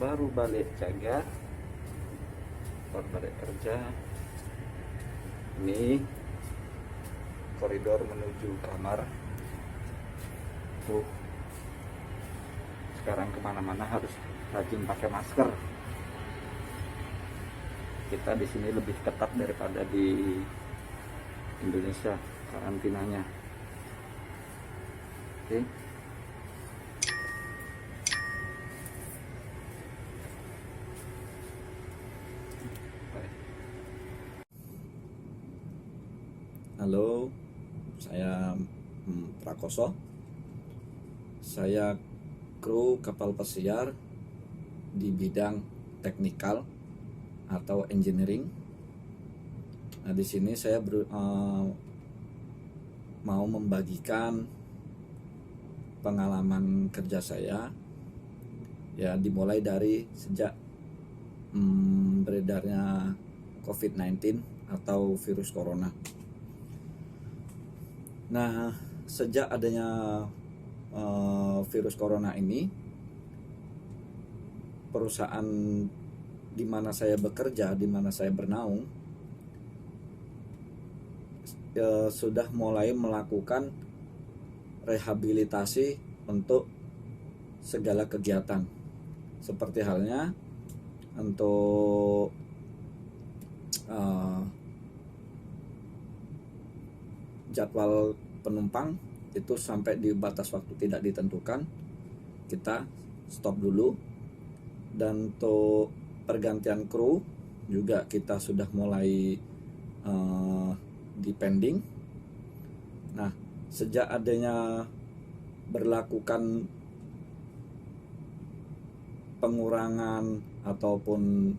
baru balik jaga, baru balik kerja. Ini koridor menuju kamar. Sekarang kemana-mana harus rajin pakai masker. Kita di sini lebih ketat daripada di Indonesia karantinanya. Oke. Halo, saya Prakoso. Saya kru kapal pesiar di bidang teknikal atau engineering. Nah, di sini saya mau membagikan pengalaman kerja saya. Ya, dimulai dari sejak beredarnya COVID-19 atau virus corona. Nah, sejak adanya virus corona ini, perusahaan di mana saya bekerja, di mana saya bernaung, sudah mulai melakukan rehabilitasi untuk segala kegiatan. Seperti halnya untuk jadwal penumpang itu sampai di batas waktu tidak ditentukan, kita stop dulu. Dan untuk pergantian kru juga kita sudah mulai di pending. Nah, sejak adanya berlakukan pengurangan, ataupun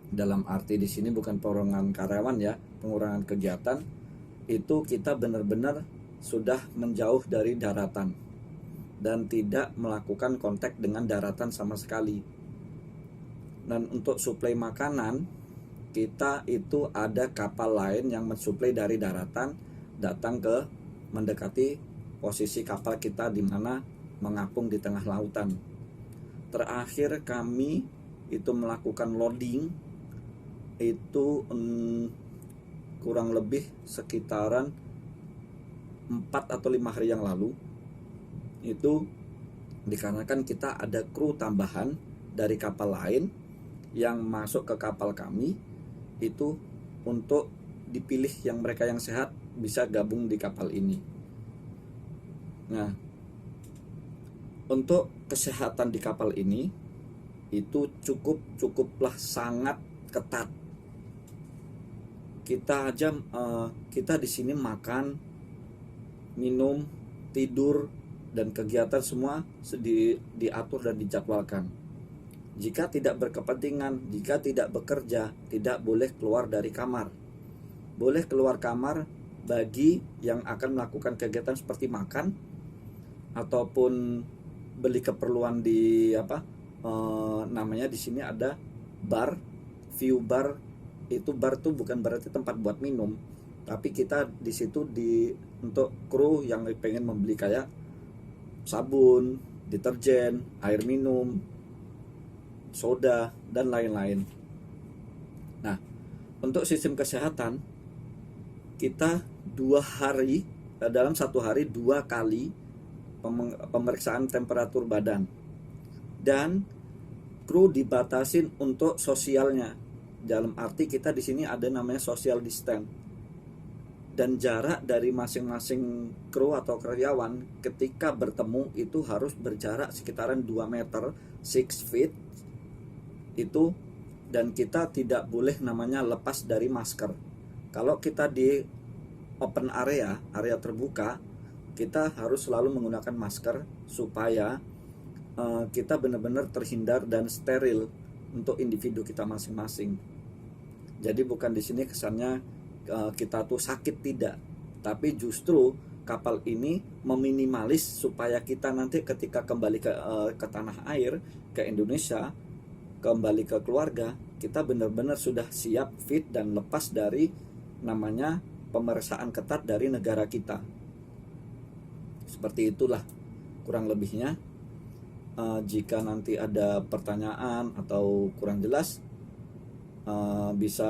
dalam arti di sini bukan pengurangan karyawan ya, pengurangan kegiatan, itu kita benar-benar sudah menjauh dari daratan dan tidak melakukan kontak dengan daratan sama sekali. Dan untuk suplai makanan, kita itu ada kapal lain yang mensuplai dari daratan datang ke mendekati posisi kapal kita di mana mengapung di tengah lautan. Terakhir kami itu melakukan loading itu kurang lebih sekitaran 4 atau 5 hari yang lalu. Itu dikarenakan kita ada kru tambahan dari kapal lain yang masuk ke kapal kami, itu untuk dipilih yang mereka yang sehat bisa gabung di kapal ini. Nah, untuk kesehatan di kapal ini itu cukuplah sangat ketat. Kita di sini makan, minum, tidur, dan kegiatan semua diatur dan dijadwalkan. Jika tidak berkepentingan, jika tidak bekerja, tidak boleh keluar dari kamar. Boleh keluar kamar bagi yang akan melakukan kegiatan seperti makan ataupun beli keperluan di namanya di sini ada bar, view bar. Itu bar tuh bukan berarti tempat buat minum, tapi kita di situ untuk kru yang pengen membeli kayak sabun, deterjen, air minum, soda, dan lain-lain. Nah, untuk sistem kesehatan, kita dalam satu hari 2 kali pemeriksaan temperatur badan. Dan kru dibatasin untuk sosialnya. Dalam arti kita di sini ada namanya social distance. Dan jarak dari masing-masing kru atau karyawan ketika bertemu itu harus berjarak sekitaran 2 meter, 6 feet itu. Dan kita tidak boleh namanya lepas dari masker. Kalau kita di open area terbuka, kita harus selalu menggunakan masker supaya kita benar-benar terhindar dan steril untuk individu kita masing-masing. Jadi bukan di sini kesannya kita tuh sakit, tidak, tapi justru kapal ini meminimalis supaya kita nanti ketika kembali ke tanah air, ke Indonesia, kembali ke keluarga, kita benar-benar sudah siap, fit, dan lepas dari namanya pemeriksaan ketat dari negara kita. Seperti itulah kurang lebihnya. Jika nanti ada pertanyaan atau kurang jelas, bisa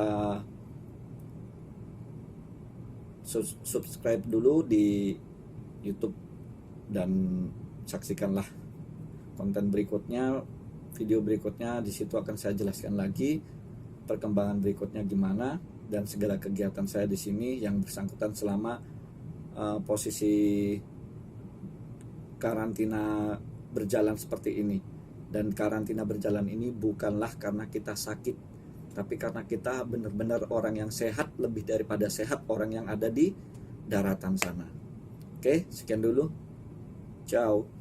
subscribe dulu di YouTube dan saksikanlah konten berikutnya, video berikutnya. Di situ akan saya jelaskan lagi perkembangan berikutnya gimana dan segala kegiatan saya di sini yang bersangkutan selama posisi karantina berjalan seperti ini. Dan karantina berjalan ini bukanlah karena kita sakit, tapi karena kita benar-benar orang yang sehat, lebih daripada sehat orang yang ada di daratan sana. Oke, sekian dulu. Ciao.